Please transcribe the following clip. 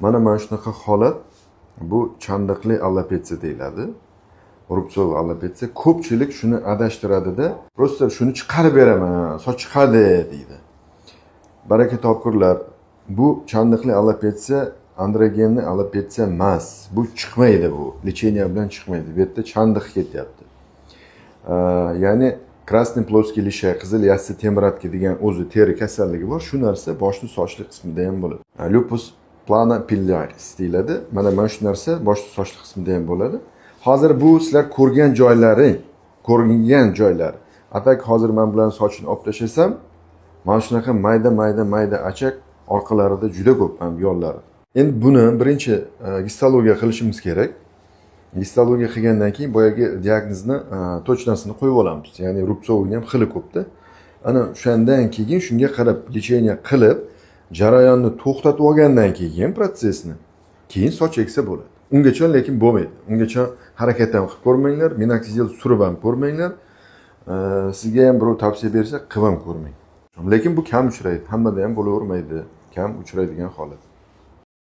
Mana shunaqa holat, bu chandiqli alopetsiya deyiladi. Rubtsov alopetsiya. Ko'pchilik shuni adashtiradida, prosta shuni chiqarib beraman, soch chiqadi deydi. Baraka topkurlar, bu chandiqli alopetsiya androgenli alopetsiya emas. Bu chiqmaydi bu. Lecheniya bilan chiqmaydi. Bu yerda chandiq ketyapti. Ya'ni krasniy ploskiy lisha, qizil yassi temiratki degan o'zi teri kasalligi bor. Shu narsa boshni sochli qismida ham bo'ladi. Lupus plana pilaris deyiladi. Mana shu narsa boshni sochli qismida ham bo'ladi. Hozir bu sizlar ko'rgan joylari. Atak hozir men bilan sochini olib tashlasam, mana shunaqa mayda achak orqalarida juda ko'p ham yo'llari. Endi buni birinchi gistologiya qilishimiz kerak. Gistologiya qilgandan keyin boyagi diagnozni точносini qo'yib olamiz. Ya'ni rubtsovning ham xili ko'pda. Ana o'shandan keyin shunga qarab lecheniya qilib, jarayonni to'xtatib olgandan keyin protsessni, keyin soch eksa bo'ladi. Ungacha lekin bo'lmaydi. Ungacha harakat ham qilib ko'rmanglar, minoxidil surib ham ko'rmanglar. Sizga ham birov tavsiya bersa, qilib ham ko'rmang. Lekin bu kam uchraydi. Hammada ham bo'lavermaydi. Kam uchraydigan holat.